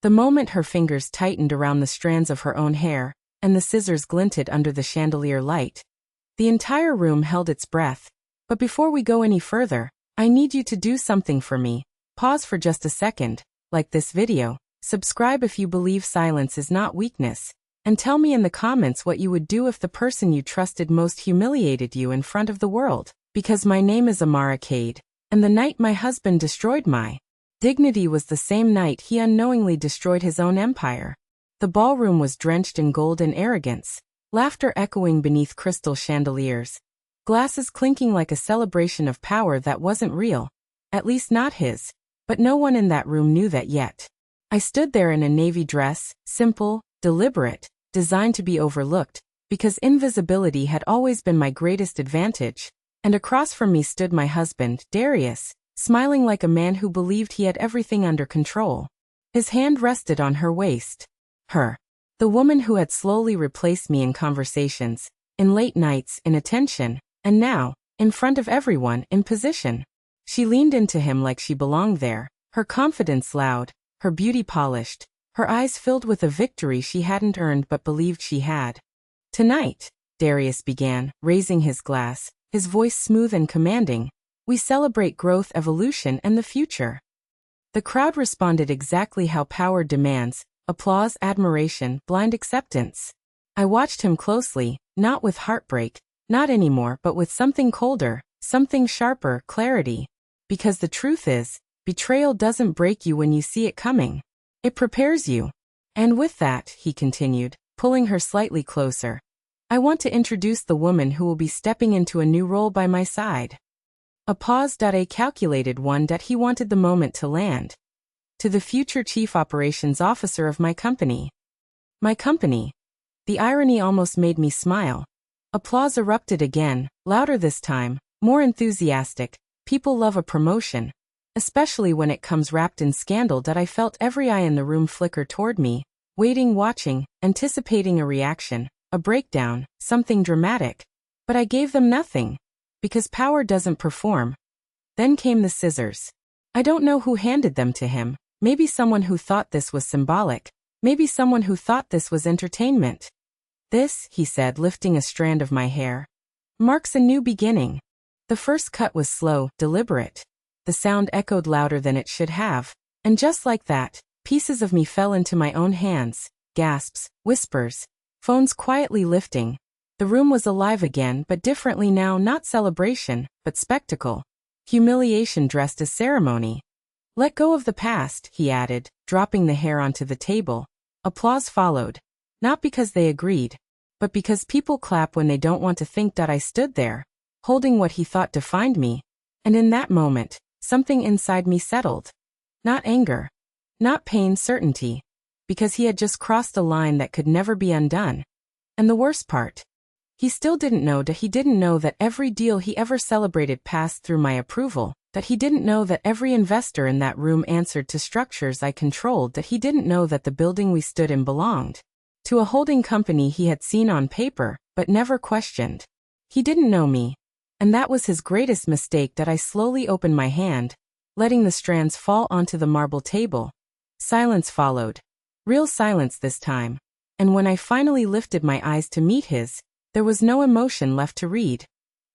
The moment her fingers tightened around the strands of her own hair, and the scissors glinted under the chandelier light, the entire room held its breath. But before we go any further, I need you to do something for me. Pause for just a second, like this video, subscribe if you believe silence is not weakness, and tell me in the comments what you would do if the person you trusted most humiliated you in front of the world. Because my name is Amara Cade, and the night my husband destroyed my dignity was the same night he unknowingly destroyed his own empire. The ballroom was drenched in gold and arrogance, laughter echoing beneath crystal chandeliers, glasses clinking like a celebration of power that wasn't real, at least not his, but no one in that room knew that yet. I stood there in a navy dress, simple, deliberate, designed to be overlooked, because invisibility had always been my greatest advantage, and across from me stood my husband, Darius, smiling like a man who believed he had everything under control. His hand rested on her waist. The woman who had slowly replaced me in conversations, in late nights, in attention, and now, in front of everyone, in position. She leaned into him like she belonged there, her confidence loud, her beauty polished, her eyes filled with a victory she hadn't earned but believed she had. "Tonight," Darius began, raising his glass, his voice smooth and commanding, "we celebrate growth, evolution, and the future." The crowd responded exactly how power demands: applause, admiration, blind acceptance. I watched him closely, not with heartbreak, not anymore, but with something colder, something sharper, clarity. Because the truth is, betrayal doesn't break you when you see it coming. It prepares you. And with that, he continued, pulling her slightly closer, I want to introduce the woman who will be stepping into a new role by my side. A pause. A calculated one that he wanted the moment to land. To the future chief operations officer of my company. My company. The irony almost made me smile. Applause erupted again, louder this time, more enthusiastic. People love a promotion, especially when it comes wrapped in scandal. I felt every eye in the room flicker toward me, waiting, watching, anticipating a reaction, a breakdown, something dramatic. But I gave them nothing. Because power doesn't perform. Then came the scissors. I don't know who handed them to him. Maybe someone who thought this was symbolic. Maybe someone who thought this was entertainment. "This," he said, lifting a strand of my hair, "marks a new beginning." The first cut was slow, deliberate. The sound echoed louder than it should have. And just like that, pieces of me fell into my own hands, gasps, whispers, phones quietly lifting. The room was alive again, but differently now, not celebration, but spectacle. Humiliation dressed as ceremony. "Let go of the past," he added, dropping the hair onto the table. Applause followed. Not because they agreed, but because people clap when they don't want to think. I stood there, holding what he thought defined me. And in that moment, something inside me settled. Not anger. Not pain, certainty. Because he had just crossed a line that could never be undone. And the worst part, he still didn't know that he didn't know that every deal he ever celebrated passed through my approval, that he didn't know that every investor in that room answered to structures I controlled, that he didn't know that the building we stood in belonged to a holding company he had seen on paper, but never questioned. He didn't know me. And that was his greatest mistake. I slowly opened my hand, letting the strands fall onto the marble table. Silence followed. Real silence this time. And when I finally lifted my eyes to meet his, there was no emotion left to read.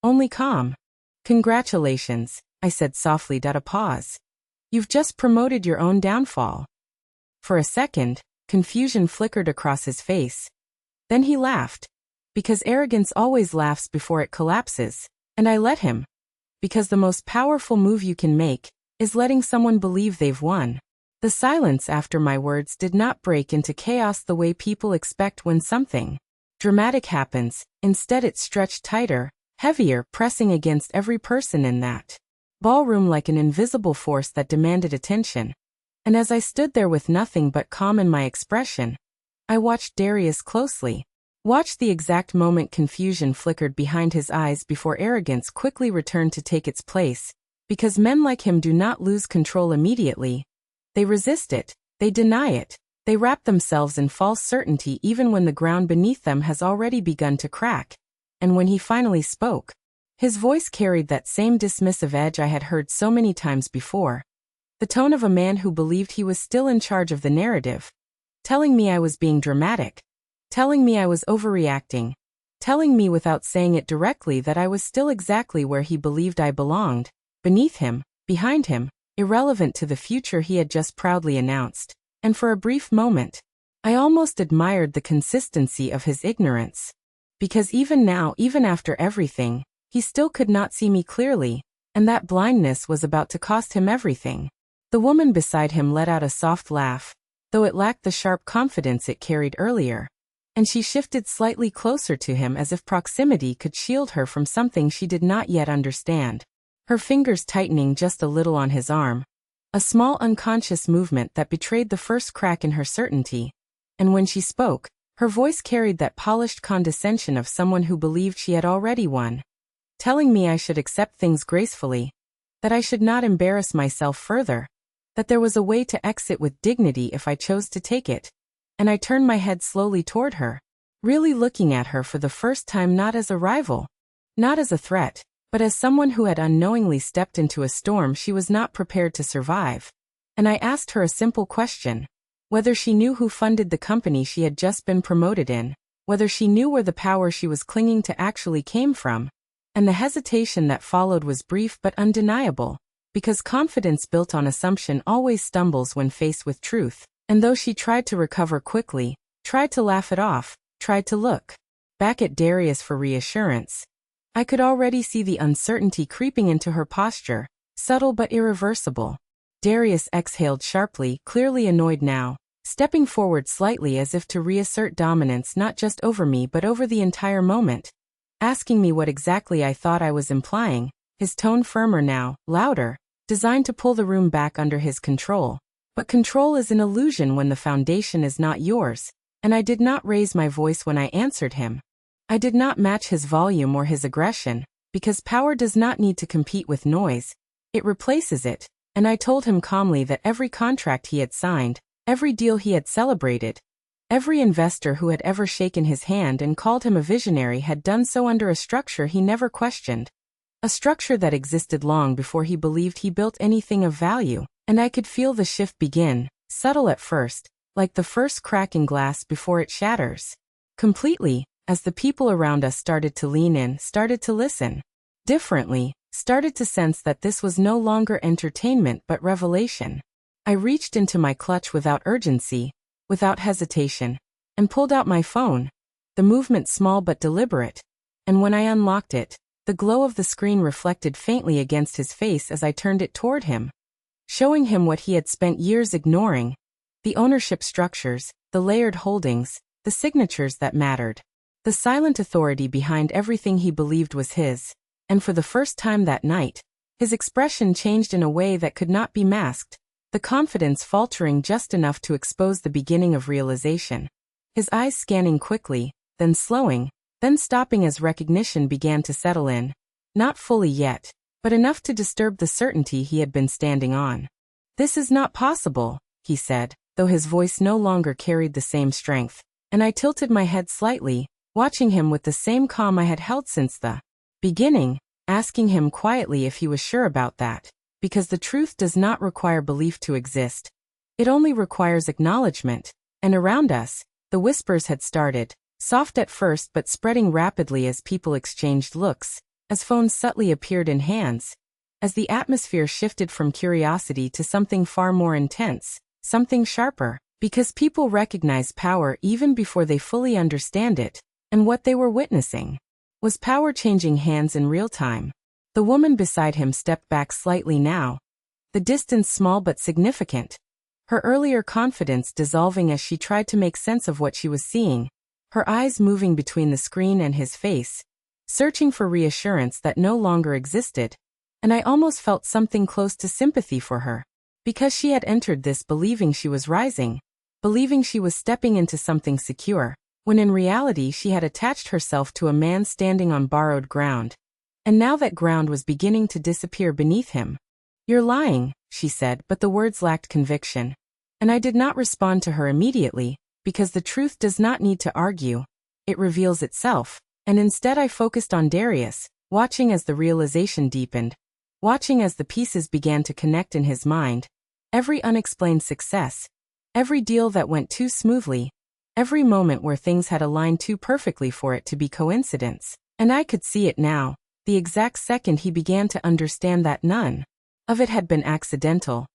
Only calm. "Congratulations," I said softly. A pause. "You've just promoted your own downfall." For a second, confusion flickered across his face. Then he laughed. Because arrogance always laughs before it collapses. And I let him. Because the most powerful move you can make is letting someone believe they've won. The silence after my words did not break into chaos the way people expect when something dramatic happens. Instead, it stretched tighter, heavier, pressing against every person in that ballroom like an invisible force that demanded attention. And as I stood there with nothing but calm in my expression, I watched Darius closely. Watched the exact moment confusion flickered behind his eyes before arrogance quickly returned to take its place. Because men like him do not lose control immediately. They resist it, they deny it, they wrap themselves in false certainty even when the ground beneath them has already begun to crack. And when he finally spoke, his voice carried that same dismissive edge I had heard so many times before. The tone of a man who believed he was still in charge of the narrative. Telling me I was being dramatic. Telling me I was overreacting. Telling me without saying it directly that I was still exactly where he believed I belonged. Beneath him, behind him, irrelevant to the future he had just proudly announced. And for a brief moment, I almost admired the consistency of his ignorance. Because even now, even after everything, he still could not see me clearly, and that blindness was about to cost him everything. The woman beside him let out a soft laugh, though it lacked the sharp confidence it carried earlier. And she shifted slightly closer to him as if proximity could shield her from something she did not yet understand. Her fingers tightening just a little on his arm. A small unconscious movement that betrayed the first crack in her certainty. And when she spoke, her voice carried that polished condescension of someone who believed she had already won. Telling me I should accept things gracefully. That I should not embarrass myself further. That there was a way to exit with dignity if I chose to take it. And I turned my head slowly toward her, really looking at her for the first time not as a rival, not as a threat, but as someone who had unknowingly stepped into a storm she was not prepared to survive. And I asked her a simple question. Whether she knew who funded the company she had just been promoted in, whether she knew where the power she was clinging to actually came from. And the hesitation that followed was brief but undeniable. Because confidence built on assumption always stumbles when faced with truth, and though she tried to recover quickly, tried to laugh it off, tried to look back at Darius for reassurance, I could already see the uncertainty creeping into her posture, subtle but irreversible. Darius exhaled sharply, clearly annoyed now, stepping forward slightly as if to reassert dominance not just over me but over the entire moment, asking me what exactly I thought I was implying, his tone firmer now, louder. Designed to pull the room back under his control. But control is an illusion when the foundation is not yours, and I did not raise my voice when I answered him. I did not match his volume or his aggression, because power does not need to compete with noise, it replaces it, and I told him calmly that every contract he had signed, every deal he had celebrated, every investor who had ever shaken his hand and called him a visionary had done so under a structure he never questioned. A structure that existed long before he believed he built anything of value, and I could feel the shift begin, subtle at first, like the first crack in glass before it shatters. Completely, as the people around us started to lean in, started to listen. Differently, started to sense that this was no longer entertainment but revelation. I reached into my clutch without urgency, without hesitation, and pulled out my phone. The movement small but deliberate. And when I unlocked it, the glow of the screen reflected faintly against his face as I turned it toward him, showing him what he had spent years ignoring, the ownership structures, the layered holdings, the signatures that mattered, the silent authority behind everything he believed was his, and for the first time that night, his expression changed in a way that could not be masked, the confidence faltering just enough to expose the beginning of realization. His eyes scanning quickly, then slowing, then stopping as recognition began to settle in. Not fully yet, but enough to disturb the certainty he had been standing on. "This is not possible," he said, though his voice no longer carried the same strength, and I tilted my head slightly, watching him with the same calm I had held since the beginning, asking him quietly if he was sure about that, because the truth does not require belief to exist. It only requires acknowledgement, and around us, the whispers had started. Soft at first but spreading rapidly as people exchanged looks, as phones subtly appeared in hands, as the atmosphere shifted from curiosity to something far more intense, something sharper, because people recognize power even before they fully understand it, and what they were witnessing was power changing hands in real time. The woman beside him stepped back slightly now, the distance small but significant, her earlier confidence dissolving as she tried to make sense of what she was seeing. Her eyes moving between the screen and his face, searching for reassurance that no longer existed, and I almost felt something close to sympathy for her, because she had entered this believing she was rising, believing she was stepping into something secure, when in reality she had attached herself to a man standing on borrowed ground, and now that ground was beginning to disappear beneath him. "You're lying," she said, but the words lacked conviction, and I did not respond to her immediately, because the truth does not need to argue, it reveals itself, and instead I focused on Darius, watching as the realization deepened, watching as the pieces began to connect in his mind, Every unexplained success. Every deal that went too smoothly. Every moment where things had aligned too perfectly for it to be coincidence. And I could see it now, the exact second he began to understand that none of it had been accidental.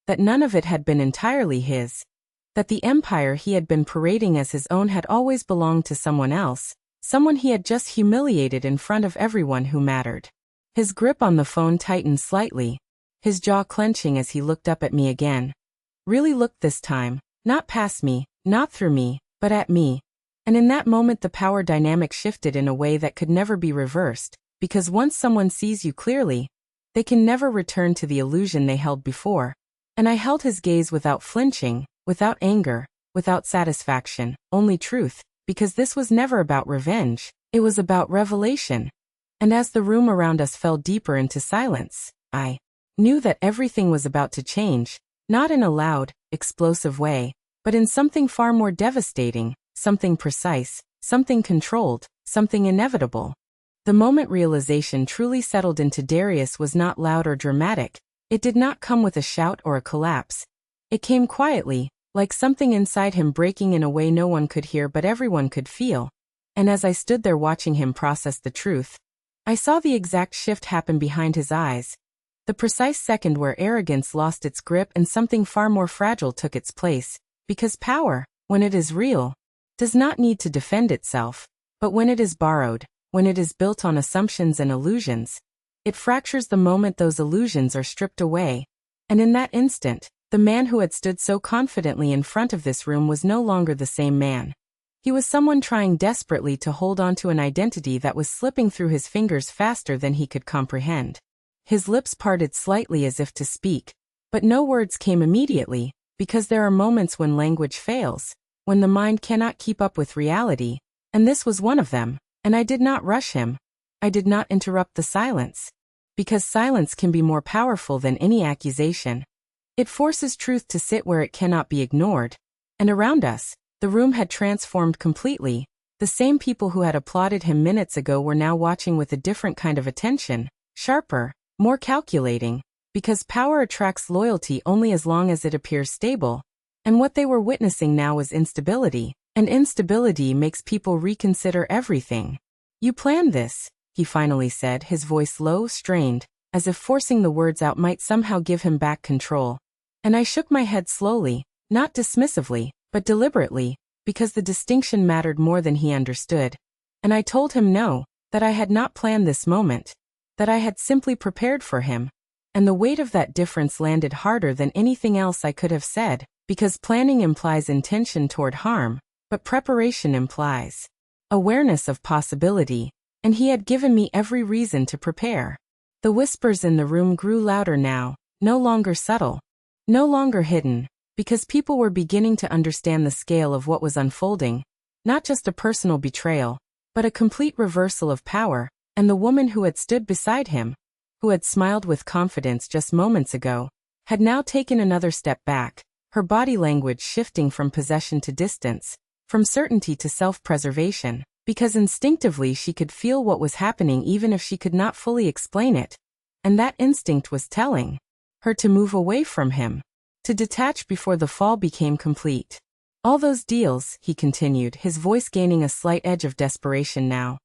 That none of it had been entirely his. That the empire he had been parading as his own had always belonged to someone else, someone he had just humiliated in front of everyone who mattered. His grip on the phone tightened slightly, his jaw clenching as he looked up at me again. Really looked this time, not past me, not through me, but at me. And in that moment the power dynamic shifted in a way that could never be reversed, because once someone sees you clearly, they can never return to the illusion they held before. And I held his gaze without flinching, without anger, without satisfaction, only truth, because this was never about revenge, it was about revelation. And as the room around us fell deeper into silence, I knew that everything was about to change, not in a loud, explosive way, but in something far more devastating, something precise, something controlled, something inevitable. The moment realization truly settled into Darius was not loud or dramatic. It did not come with a shout or a collapse. It came quietly, like something inside him breaking in a way no one could hear but everyone could feel. And as I stood there watching him process the truth, I saw the exact shift happen behind his eyes. The precise second where arrogance lost its grip and something far more fragile took its place. Because power, when it is real, does not need to defend itself, but when it is borrowed, when it is built on assumptions and illusions, it fractures the moment those illusions are stripped away. And in that instant, the man who had stood so confidently in front of this room was no longer the same man. He was someone trying desperately to hold on to an identity that was slipping through his fingers faster than he could comprehend. His lips parted slightly as if to speak, but no words came immediately, because there are moments when language fails, when the mind cannot keep up with reality, and this was one of them, and I did not rush him. I did not interrupt the silence. Because silence can be more powerful than any accusation. It forces truth to sit where it cannot be ignored. And around us, the room had transformed completely. The same people who had applauded him minutes ago were now watching with a different kind of attention, sharper, more calculating, because power attracts loyalty only as long as it appears stable. And what they were witnessing now was instability, and instability makes people reconsider everything. You planned this, he finally said, his voice low, strained, as if forcing the words out might somehow give him back control. And I shook my head slowly, not dismissively, but deliberately, because the distinction mattered more than he understood. And I told him no, that I had not planned this moment, that I had simply prepared for him. And the weight of that difference landed harder than anything else I could have said, because planning implies intention toward harm, but preparation implies awareness of possibility. And he had given me every reason to prepare. The whispers in the room grew louder now, no longer subtle, no longer hidden, because people were beginning to understand the scale of what was unfolding, not just a personal betrayal, but a complete reversal of power, and the woman who had stood beside him, who had smiled with confidence just moments ago, had now taken another step back, her body language shifting from possession to distance, from certainty to self-preservation. Because instinctively she could feel what was happening even if she could not fully explain it. And that instinct was telling her to move away from him, to detach before the fall became complete. All those deals, he continued, his voice gaining a slight edge of desperation now.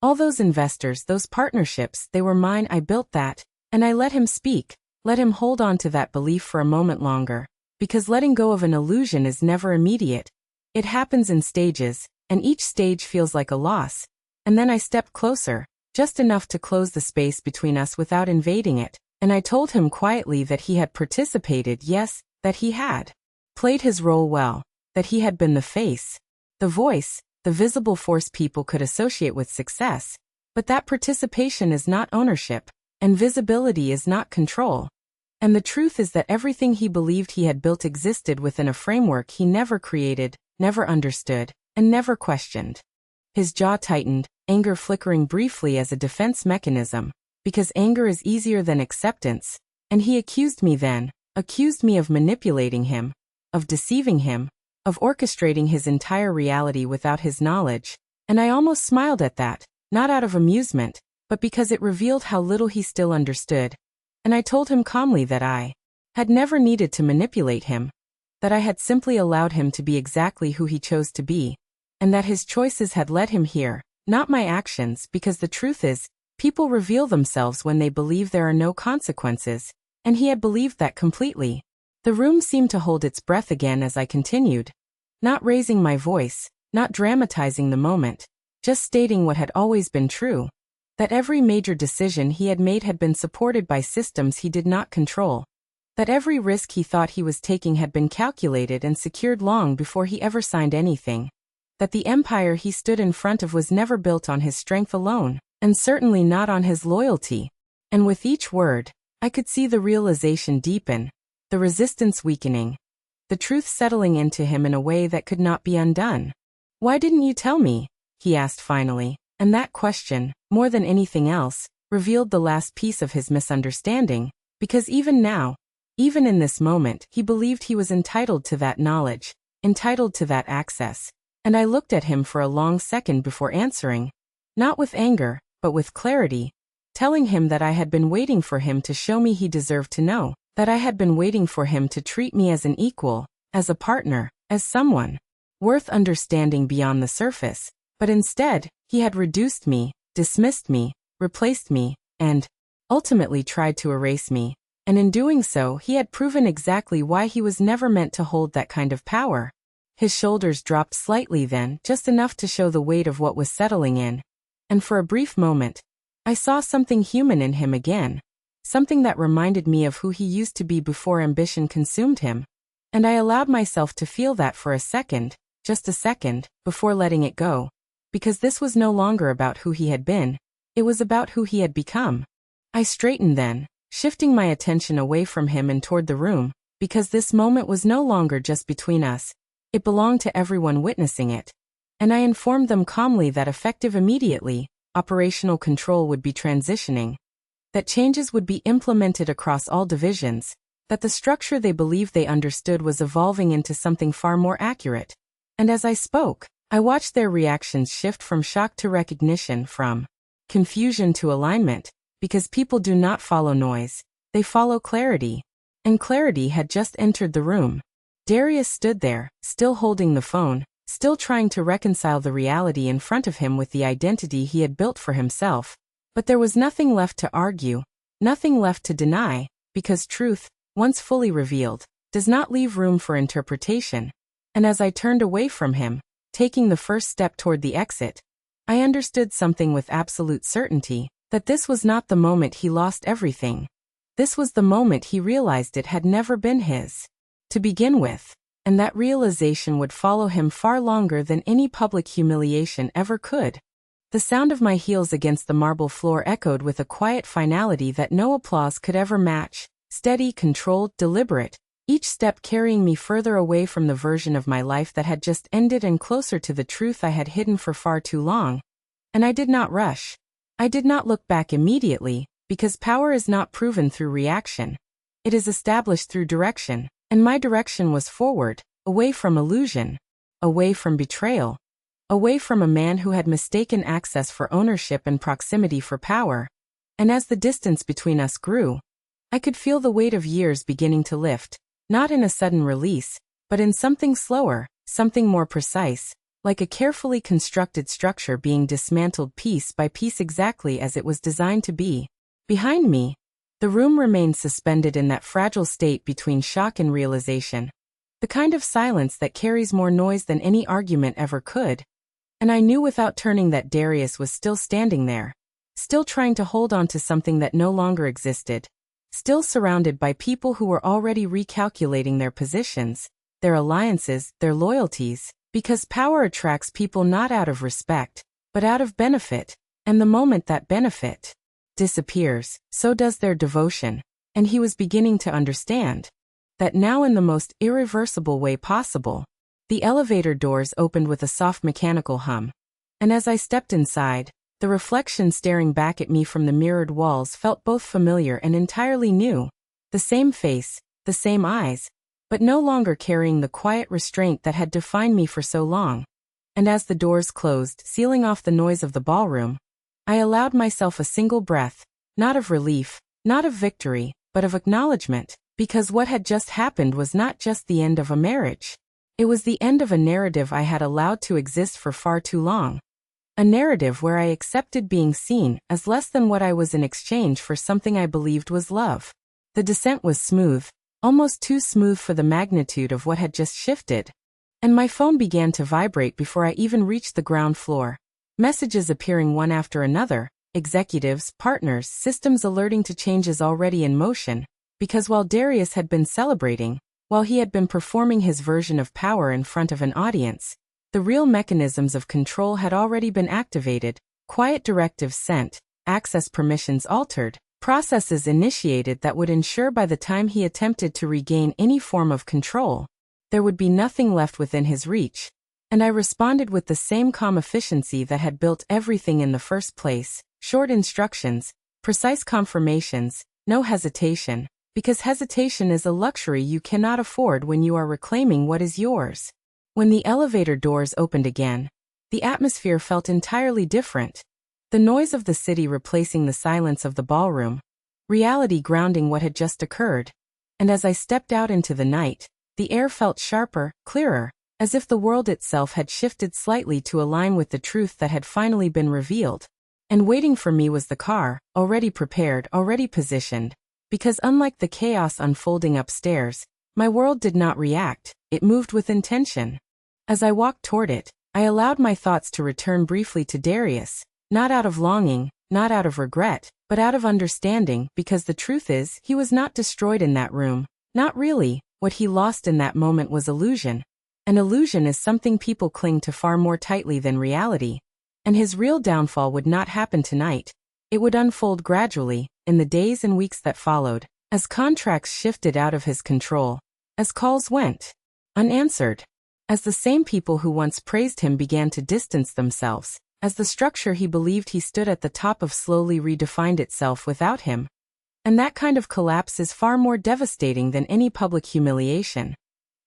All those investors, those partnerships, they were mine. I built that, and I let him speak, let him hold on to that belief for a moment longer. Because letting go of an illusion is never immediate. It happens in stages. And each stage feels like a loss. And then I stepped closer, just enough to close the space between us without invading it, and I told him quietly that he had participated, yes, that he had played his role well, that he had been the face, the voice, the visible force people could associate with success, but that participation is not ownership, and visibility is not control. And the truth is that everything he believed he had built existed within a framework he never created, never understood, and never questioned. His jaw tightened, anger flickering briefly as a defense mechanism, because anger is easier than acceptance, and he accused me of manipulating him, of deceiving him, of orchestrating his entire reality without his knowledge, and I almost smiled at that, not out of amusement, but because it revealed how little he still understood. And I told him calmly that I had never needed to manipulate him, that I had simply allowed him to be exactly who he chose to be, and that his choices had led him here, not my actions, because the truth is, people reveal themselves when they believe there are no consequences, and he had believed that completely. The room seemed to hold its breath again as I continued, not raising my voice, not dramatizing the moment, just stating what had always been true, that every major decision he had made had been supported by systems he did not control, that every risk he thought he was taking had been calculated and secured long before he ever signed anything, that the empire he stood in front of was never built on his strength alone, and certainly not on his loyalty. And with each word, I could see the realization deepen, the resistance weakening, the truth settling into him in a way that could not be undone. "Why didn't you tell me?" he asked finally, and that question, more than anything else, revealed the last piece of his misunderstanding, because even now, even in this moment, he believed he was entitled to that knowledge, entitled to that access, and I looked at him for a long second before answering, not with anger, but with clarity, telling him that I had been waiting for him to show me he deserved to know, that I had been waiting for him to treat me as an equal, as a partner, as someone worth understanding beyond the surface, but instead, he had reduced me, dismissed me, replaced me, and ultimately tried to erase me, and in doing so he had proven exactly why he was never meant to hold that kind of power. His shoulders dropped slightly then, just enough to show the weight of what was settling in, and for a brief moment, I saw something human in him again, something that reminded me of who he used to be before ambition consumed him, and I allowed myself to feel that for a second, just a second, before letting it go, because this was no longer about who he had been, it was about who he had become. I straightened then, shifting my attention away from him and toward the room, because this moment was no longer just between us, it belonged to everyone witnessing it, and I informed them calmly that effective immediately, operational control would be transitioning, that changes would be implemented across all divisions, that the structure they believed they understood was evolving into something far more accurate. And as I spoke, I watched their reactions shift from shock to recognition, from confusion to alignment, because people do not follow noise, they follow clarity. And clarity had just entered the room. Darius stood there, still holding the phone, still trying to reconcile the reality in front of him with the identity he had built for himself. But there was nothing left to argue, nothing left to deny, because truth, once fully revealed, does not leave room for interpretation. And as I turned away from him, taking the first step toward the exit, I understood something with absolute certainty, that this was not the moment he lost everything. This was the moment he realized it had never been his to begin with, and that realization would follow him far longer than any public humiliation ever could. The sound of my heels against the marble floor echoed with a quiet finality that no applause could ever match, steady, controlled, deliberate, each step carrying me further away from the version of my life that had just ended and closer to the truth I had hidden for far too long. And I did not rush. I did not look back immediately, because power is not proven through reaction. It is established through direction, and my direction was forward, away from illusion, away from betrayal, away from a man who had mistaken access for ownership and proximity for power. And as the distance between us grew, I could feel the weight of years beginning to lift, not in a sudden release, but in something slower, something more precise, like a carefully constructed structure being dismantled piece by piece exactly as it was designed to be. Behind me, the room remained suspended in that fragile state between shock and realization, the kind of silence that carries more noise than any argument ever could. And I knew without turning that Darius was still standing there, still trying to hold on to something that no longer existed, still surrounded by people who were already recalculating their positions, their alliances, their loyalties, because power attracts people not out of respect, but out of benefit, and the moment that benefit disappears, so does their devotion. And he was beginning to understand that now, in the most irreversible way possible. The elevator doors opened with a soft mechanical hum, and as I stepped inside, the reflection staring back at me from the mirrored walls felt both familiar and entirely new. The same face, the same eyes, but no longer carrying the quiet restraint that had defined me for so long. And as the doors closed, sealing off the noise of the ballroom, I allowed myself a single breath, not of relief, not of victory, but of acknowledgement, Because what had just happened was not just the end of a marriage. It was the end of a narrative I had allowed to exist for far too long. A narrative where I accepted being seen as less than what I was in exchange for something I believed was love. The descent was smooth, almost too smooth for the magnitude of what had just shifted. And my phone began to vibrate before I even reached the ground floor. Messages appearing one after another, executives, partners, systems alerting to changes already in motion. Because while Darius had been celebrating, while he had been performing his version of power in front of an audience, the real mechanisms of control had already been activated, quiet directives sent, access permissions altered, processes initiated that would ensure by the time he attempted to regain any form of control, there would be nothing left within his reach. And I responded with the same calm efficiency that had built everything in the first place: short instructions, precise confirmations, no hesitation. Because hesitation is a luxury you cannot afford when you are reclaiming what is yours. When the elevator doors opened again, the atmosphere felt entirely different. The noise of the city replacing the silence of the ballroom, reality grounding what had just occurred. And as I stepped out into the night, the air felt sharper, clearer, as if the world itself had shifted slightly to align with the truth that had finally been revealed. And waiting for me was the car, already prepared, already positioned. Because unlike the chaos unfolding upstairs, my world did not react, it moved with intention. As I walked toward it, I allowed my thoughts to return briefly to Darius, not out of longing, not out of regret, but out of understanding, because the truth is, he was not destroyed in that room. Not really. What he lost in that moment was illusion. An illusion is something people cling to far more tightly than reality. And his real downfall would not happen tonight. It would unfold gradually, in the days and weeks that followed, as contracts shifted out of his control, as calls went unanswered, as the same people who once praised him began to distance themselves, as the structure he believed he stood at the top of slowly redefined itself without him. And that kind of collapse is far more devastating than any public humiliation,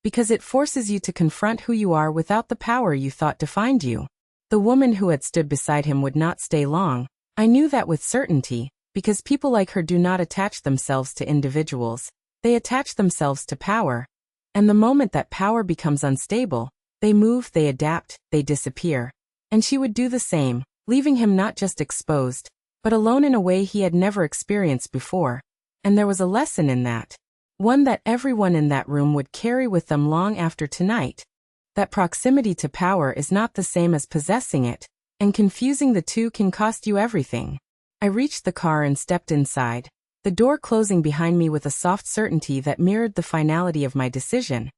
because it forces you to confront who you are without the power you thought defined you. The woman who had stood beside him would not stay long. I knew that with certainty, because people like her do not attach themselves to individuals, they attach themselves to power. And the moment that power becomes unstable, they move, they adapt, they disappear. And she would do the same, leaving him not just exposed, but alone in a way he had never experienced before. And there was a lesson in that. One that everyone in that room would carry with them long after tonight. That proximity to power is not the same as possessing it, and confusing the two can cost you everything. I reached the car and stepped inside, the door closing behind me with a soft certainty that mirrored the finality of my decision.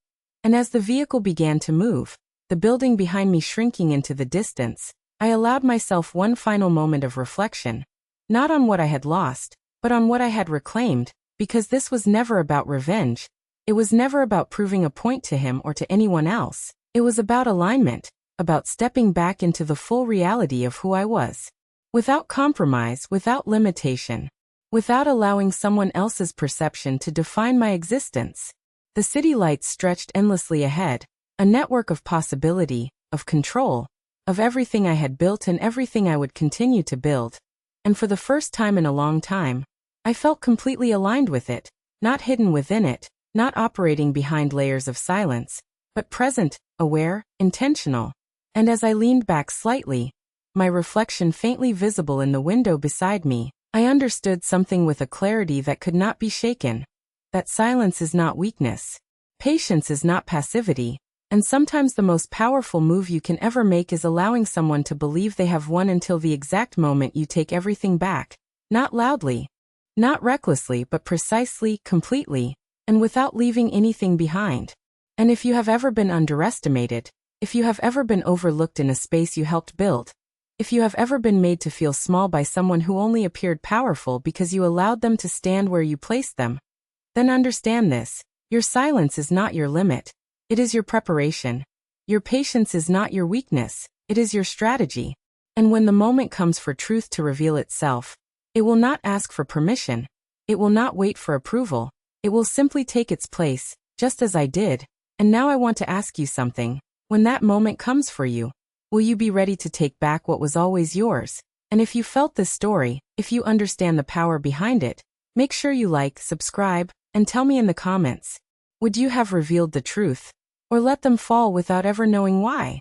And as the vehicle began to move, the building behind me shrinking into the distance, I allowed myself one final moment of reflection, not on what I had lost, but on what I had reclaimed, because this was never about revenge. It was never about proving a point to him or to anyone else. It was about alignment, about stepping back into the full reality of who I was. Without compromise, without limitation, without allowing someone else's perception to define my existence. The city lights stretched endlessly ahead, a network of possibility, of control, of everything I had built and everything I would continue to build. And for the first time in a long time, I felt completely aligned with it, not hidden within it, not operating behind layers of silence, but present, aware, intentional. And as I leaned back slightly, my reflection faintly visible in the window beside me, I understood something with a clarity that could not be shaken. That silence is not weakness. Patience is not passivity. And sometimes the most powerful move you can ever make is allowing someone to believe they have won until the exact moment you take everything back. Not loudly, not recklessly, but precisely, completely, and without leaving anything behind. And if you have ever been underestimated, if you have ever been overlooked in a space you helped build, if you have ever been made to feel small by someone who only appeared powerful because you allowed them to stand where you placed them, then understand this: your silence is not your limit. It is your preparation. Your patience is not your weakness. It is your strategy. And when the moment comes for truth to reveal itself, it will not ask for permission. It will not wait for approval. It will simply take its place, just as I did. And now I want to ask you something. When that moment comes for you, will you be ready to take back what was always yours? And if you felt this story, if you understand the power behind it, make sure you like, subscribe, and And tell me in the comments, would you have revealed the truth, or let them fall without ever knowing why?